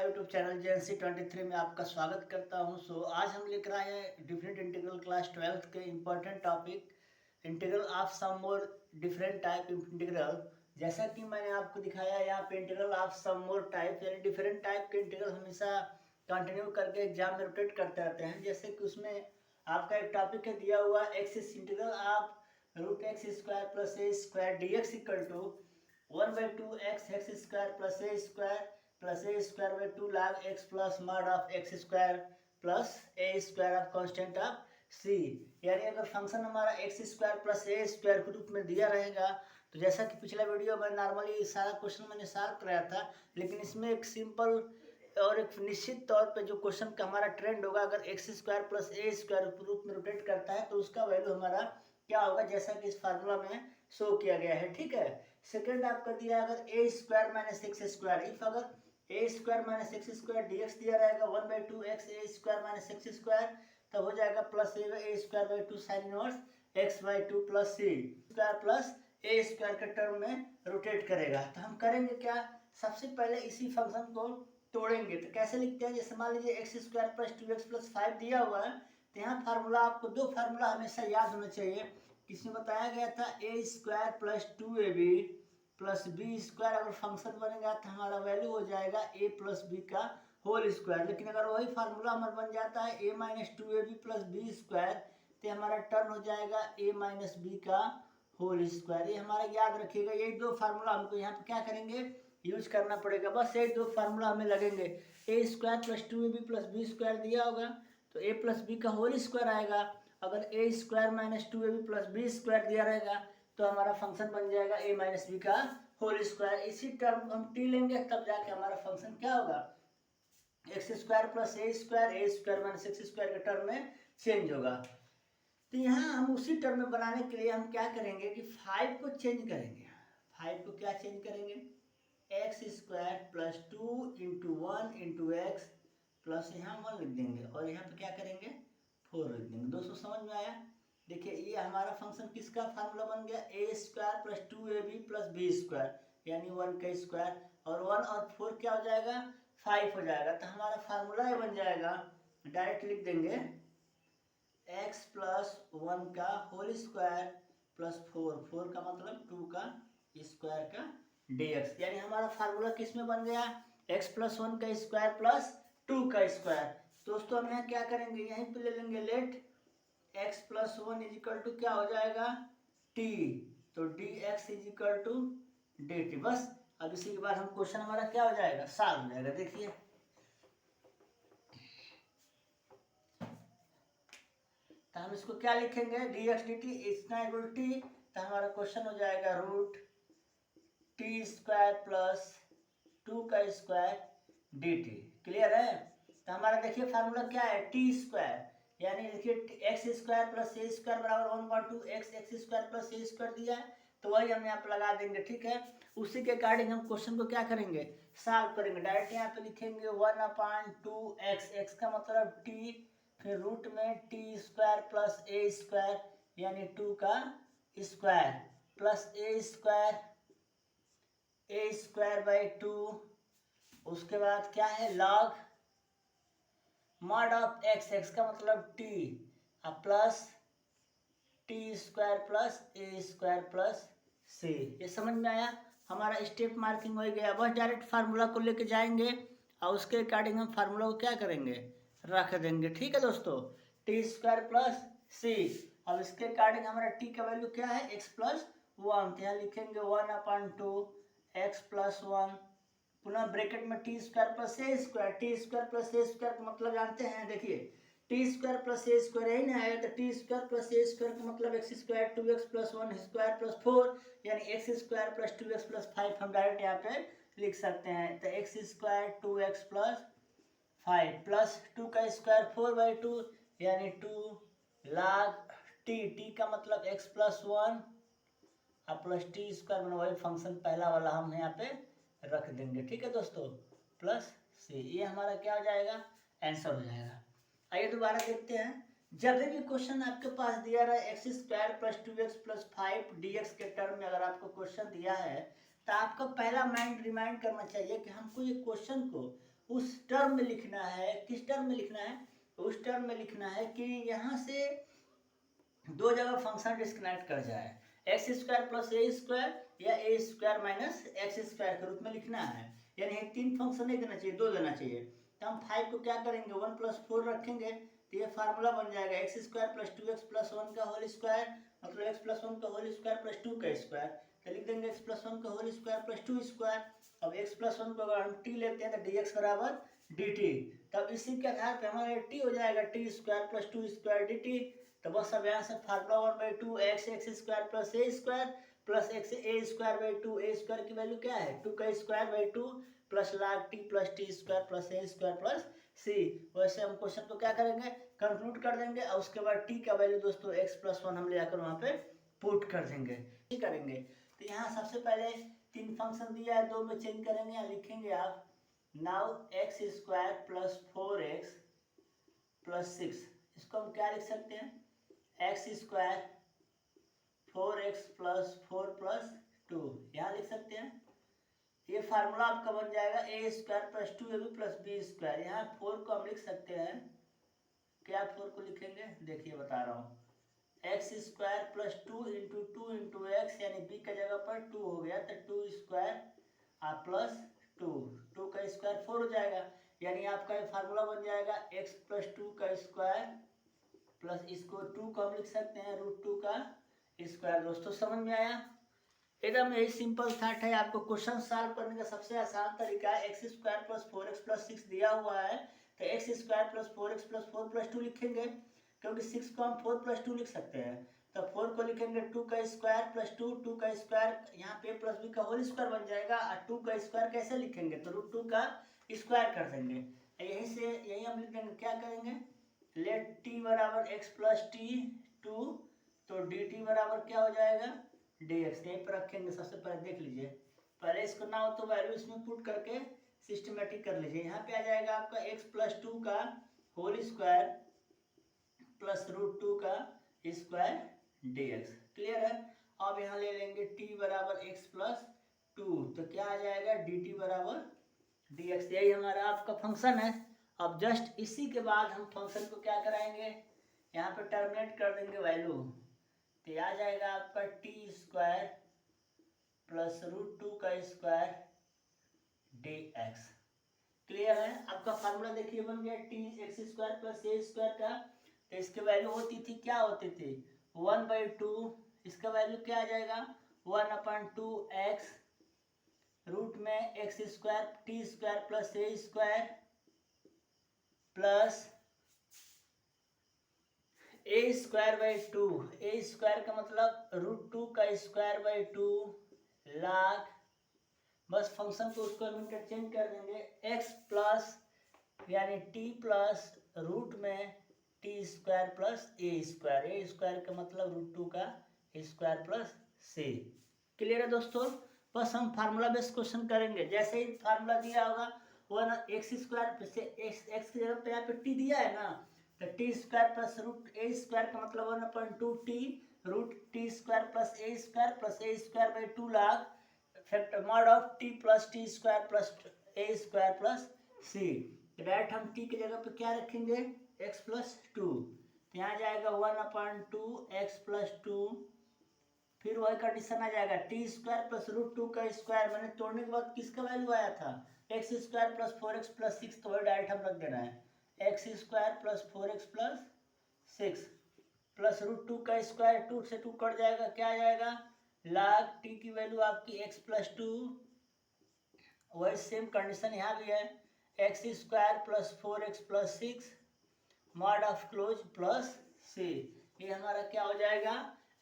YouTube channel JNC23 में आपका स्वागत करता हूं। आज हम लेकर आए हैं डिफरेंट इंटीग्रल क्लास 12th के important topic integral of some more different type integral. जैसा कि मैंने आपको दिखाया यहाँ पे integral of some more type यानी डिफरेंट टाइप के इंटीग्रल हमेशा कंटिन्यू करके एग्जाम में रोटेट करते रहते हैं। जैसे कि उसमें आपका एक टॉपिक है दिया हुआ x integral of √x² + a² dx equal to 1/2x² + a² log x plus mod of x² plus a² of constant of c। यानी अगर फंक्शन हमारा x² plus a² के रूप में दिया रहेगा तो जैसा कि पिछला वीडियो में नॉर्मली सारा क्वेश्चन मैंने सॉल्व कराया था, लेकिन इसमें एक सिंपल और एक निश्चित तौर पे जो क्वेश्चन का हमारा ट्रेंड होगा, अगर x² plus a² रूप में रोटेट करता है तो उसका वैल्यू हमारा क्या होगा, जैसा कि इस फार्मूला में शो किया गया है। ठीक है। सेकंड आपका दिया अगर a² - x², इफ अगर a² - x² dx दिया रहेगा 1/2x a² - x², तब हो जाएगा plus a²/2 sin inverse x/2 plus c square plus a² के टर्म में रोटेट करेगा। तो हम करेंगे क्या, सबसे पहले इसी फंक्शन को तोड़ेंगे। तो कैसे लिखते हैं, जैसे मान लीजिए x² + 2x + 5 दिया हुआ है, तो यहाँ फार्मूला आपको दो फार्मूला हमेशा याद होना चाहिए। इसमें बताया गया था a² + 2ab + b², अगर फंक्शन बनेगा तो हमारा वैल्यू हो जाएगा a + b का होल स्क्वायर। लेकिन अगर वही फार्मूला हमारा बन जाता है a - 2ab + b², तो हमारा टर्म हो जाएगा a - b का होल स्क्वायर। ये हमारा याद रखिएगा। यही दो फार्मूला हमको यहाँ पे क्या करेंगे, यूज करना पड़ेगा। बस यही दो फार्मूला हमें लगेंगे। a² + 2ab + b² दिया होगा तो a + b का होल स्क्वायर आएगा। अगर a² - 2ab + b² दिया रहेगा तो हमारा फंक्शन बन जाएगा a - b का होल स्क्वायर। इसी टर्म को हम t लेंगे, तब जाके हमारा फंक्शन क्या होगा, x² + a² - x² के टर्म में चेंज होगा। तो यहाँ हम उसी टर्म में बनाने के लिए हम क्या करेंगे कि 5 को चेंज करेंगे। 5 को क्या चेंज करेंगे, x² + 2 × 1 × x प्लस यहाँ 1 लिख देंगे और यहाँ पे क्या करेंगे 4 लिख देंगे। दोस्तों समझ में आया। देखिए ये हमारा फंक्शन किसका फार्मूला बन गया, a² + 2ab + b² यानी 1 का स्क्वायर, और 1 और 4 क्या हो जाएगा 5 हो जाएगा। तो हमारा फार्मूला ये बन जाएगा, डायरेक्ट लिख देंगे x + 1 का होल स्क्वायर प्लस 4 का मतलब 2 का स्क्वायर का dx। यानी हमारा फार्मूला किस में बन गया, x + 1 का स्क्वायर प्लस 2 का स्क्वायर। दोस्तों हम यहाँ क्या करेंगे, यहीं पे ले लेंगे लेट x + 1 = क्या हो जाएगा t, तो dx = dt। बस अब इसी के बाद हम क्वेश्चन हमारा क्या हो जाएगा, सॉल्व हो जाएगा। देखिए तो हम इसको क्या लिखेंगे, dx dt इतना इक्वल t, तो हमारा क्वेश्चन हो जाएगा √t² + 2 का स्क्वायर dt। क्लियर है। तो हमारा देखिए फार्मूला क्या है, t², यानी देखिए x² + a² बराबर 1/2x x² + a² दिया है, तो वही हम यहाँ पे लगा देंगे। ठीक है। उसी के अकॉर्डिंग हम क्वेश्चन को क्या करेंगे, सॉल्व करेंगे। डायरेक्ट यहाँ पे लिखेंगे 1/2x, x का मतलब t, फिर रूट में t² + a² यानी 2 का स्क्वायर प्लस a²/2, उसके बाद क्या है लॉग मॉड ऑफ x का मतलब t plus t² + a² + c। ये समझ में आया। हमारा स्टेप मार्किंग हो गया। बस डायरेक्ट फार्मूला को लेके जाएंगे और उसके अकॉर्डिंग हम फार्मूला को क्या करेंगे, रख देंगे। ठीक है दोस्तों, t² + c। अब इसके अकॉर्डिंग हमारा t का वैल्यू क्या है, x + 1, तो यहाँ लिखेंगे 1/2x + 1, पुनः ब्रैकेट में t² + a²। t² + a² का मतलब जानते हैं, देखिए t² + a² यही ना है, तो t² + a² का मतलब x² 2x + 1 स्क्वायर प्लस 4 यानी x² + 2x + 5 हम डायरेक्ट यहाँ पे लिख सकते हैं। तो x² 2x + 5 प्लस 2 का स्क्वायर 4/2 यानी 2 log t का मतलब x + 1 प्लस t² में वही फंक्शन पहला वाला हम यहाँ पे रख देंगे। ठीक है दोस्तों, प्लस c। ये हमारा क्या हो जाएगा, आंसर हो जाएगा। आइए दोबारा देखते हैं। जब भी क्वेश्चन आपके पास दिया रहा है x² + 2x + 5 dx के टर्म में अगर आपको क्वेश्चन दिया है, तो आपका पहला माइंड रिमाइंड करना चाहिए कि हमको ये क्वेश्चन को उस टर्म में लिखना है। किस टर्म में लिखना है? उस टर्म में लिखना है कि यहाँ से दो जगह फंक्शन डिस्कनेक्ट कर जाए, x square plus A square या ए स्क्वायर माइनस एक्स स्क्वायर के रूप में लिखना है। यानी तीन फंक्शन नहीं देना चाहिए, दो देना चाहिए। तो हम 5 को क्या करेंगे, 1 + 4 रखेंगे तो ये फार्मूला बन जाएगा x square plus 2x plus 1 का होल स्क्वायर, मतलब एक्स प्लस 1 का होल स्क्वायर प्लस 2 का स्क्वायर। तो लिख देंगे एक्स प्लस 1 का होल स्क्वायर प्लस 2 स्क्वायर। अब एक्स प्लस 1 को अगर हम टी लेते हैं तो डी एक्स बराबर डी टी। तब इसी के आधार पर हमारा टी हो जाएगा T square plus 2 square D T. तो बस अब यहाँ से formula 1/2 x square plus A square plus x A square by 2। A square की वैल्यू क्या है, 2 का square by 2 plus log t plus T square plus A square plus C. वैसे हम क्वेश्चन को क्या करेंगे, कंक्लूड कर देंगे और उसके बाद t का वैल्यू दोस्तों x + 1 हम ले जाकर वहाँ पे पुट कर देंगे। ठीक करेंगे। तो यहाँ सबसे पहले तीन फंक्शन दिया है, दो में चेंज करेंगे। यहाँ लिखेंगे आप now x square plus 4x plus 6। इसको हम क्या लिख सकते हैं, x square 4x plus 4 plus 2 यहाँ लिख सकते हैं। ये फार्मूला आपका बन जाएगा A square plus 2ab plus B square. यहाँ 4 को हम लिख सकते हैं, क्या 4 को लिखेंगे, देखिए बता रहा हूँ, x square plus 2 into 2 into x, यानी बी का जगह पर 2 हो गया तो 2 स्क्वायर प्लस 2 का स्क्वायर 4 हो जाएगा। यानी आपका ये फार्मूला बन जाएगा एक्स प्लस 2 का स्क्वायर प्लस इसको 2 को हम लिख सकते हैं √2 का स्क्वायर। दोस्तों समझ में आया? एकदम यही सिंपल थॉट है। आपको क्वेश्चन सॉल्व करने का सबसे आसान तरीका है, x square plus 4x plus 6 दिया हुआ है तो x square plus 4x plus 4 plus 2 लिखेंगे, क्योंकि 6 को हम 4 प्लस 2 लिख सकते हैं। तो 4 को लिखेंगे 2 का स्क्वायर प्लस 2 का स्क्वायर, यहाँ पे प्लस बी का होल स्क्वायर बन जाएगा। और 2 का स्क्वायर कैसे लिखेंगे, तो √2 का स्क्वायर कर देंगे। यही से यही हम लिख देंगे, क्या करेंगे, लेट t बराबर x प्लस टी 2, तो dt बराबर क्या हो जाएगा, dx। यहीं पर रखेंगे। सबसे पहले देख लीजिए, पहले इसको ना हो तो वैल्यू इसमें पुट करके सिस्टमेटिक कर लीजिए। यहाँ पे आ जाएगा आपका x प्लस 2 का होल स्क्वायर प्लस √2 का स्क्वायर dx। क्लियर है? अब यहाँ ले लेंगे t बराबर x प्लस 2, तो क्या आ जाएगा, dt बराबर dx। यही हमारा आपका फंक्शन है। अब जस्ट इसी के बाद हम फंक्शन को क्या कराएंगे, यहाँ पे टर्मिनेट कर देंगे वैल्यू, तो आ जाएगा आपका टी स्क्वायर प्लस √2 का स्क्वायर dx। क्लियर है? आपका फार्मूला देखिए बन गया T x square plus A square का। तो इसके वैल्यू होती थी, क्या होती थी, 1/2। इसका वैल्यू क्या आ जाएगा, 1/2 एक्स रूट में x square T square plus A square plus A square by 2। A square का मतलब √2 का स्क्वायर बाई 2 लाख, बस फंक्शन को उसको हम इंटरचेंज कर देंगे, x प्लस यानी t प्लस रूट में T square plus A square. A square का मतलब √2 का स्क्वायर प्लस c। क्लियर है दोस्तों? बस हम फार्मूला बेस्ड क्वेश्चन करेंगे। जैसे ही फार्मूला दिया होगा 1x स्क्वायर से x की जगह पे यहाँ पे t दिया है ना, तो T square plus √a square का मतलब 1/2 T √t square plus a square plus a square by 2 lakh factor mod of t plus T square plus a square plus c। Direct हम t की जगह पे क्या रखेंगे, x प्लस 2, तो यहाँ जाएगा 1/2 x प्लस 2। फिर वही कंडीशन आ जाएगा टी स्क्वायर प्लस √2 का स्क्वायर, मैंने तोड़ने के बाद किसका वैल्यू आया था, x square plus 4x plus 6, तो वही डायरेक्ट हम रख देना है, x square plus 4x plus 6 plus √2 का स्क्वायर, 2 से 2 कट जाएगा, क्या आ जाएगा, log t की वैल्यू आपकी x प्लस 2। वही सेम कंडीशन यहाँ भी है, x square plus 4x plus 6 mod of close plus c। ये हमारा क्या हो जाएगा,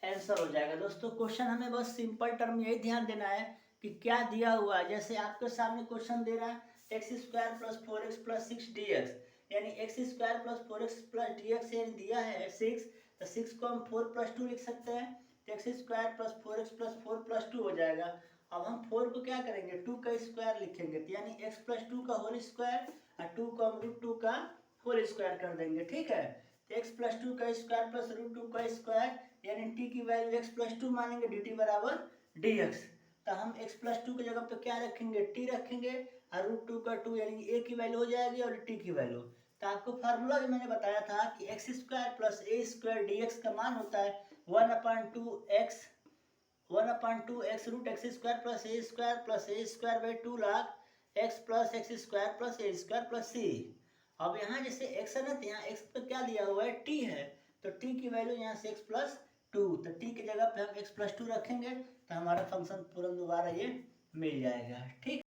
आंसर हो जाएगा। दोस्तों क्वेश्चन हमें बस सिंपल टर्म यही ध्यान देना है कि क्या दिया हुआ है। जैसे आपके सामने क्वेश्चन दे रहा है x square plus 4x plus 6 dx, यानी x square plus 4x plus dx यानी दिया है 6, तो 6 को हम 4 प्लस 2 लिख सकते हैं, तो x square plus 4x plus 4 plus 2 हो जाएगा। अब हम 4 को क्या करेंगे, 2 का स्क्वायर लिखेंगे, तो यानी x प्लस 2 का होल स्क्वायर और 2 को हम √2 का होल स्क्वायर कर देंगे। ठीक है, तो x प्लस 2 का स्क्वायर प्लस √2 का स्क्वायर, यानी t की वैल्यू x प्लस 2 मानेंगे, dt बराबर dx। तो हम x प्लस 2 की जगह पे क्या रखेंगे, t रखेंगे, और √2 का 2 यानी a की वैल्यू हो जाएगी और t की वैल्यू। तो आपको फार्मूला भी मैंने बताया था कि x² + a² dx का मान होता है 1/2x √x² + a² + a² 2 log x + x² + a² + c। अब यहाँ जैसे x है ना, तो यहाँ x पे क्या दिया हुआ है, t है, तो t की वैल्यू यहाँ से x + 2, तो t की जगह पे हम x + 2 रखेंगे तो हमारा फंक्शन तुरंत दोबारा ये मिल जाएगा। ठीक।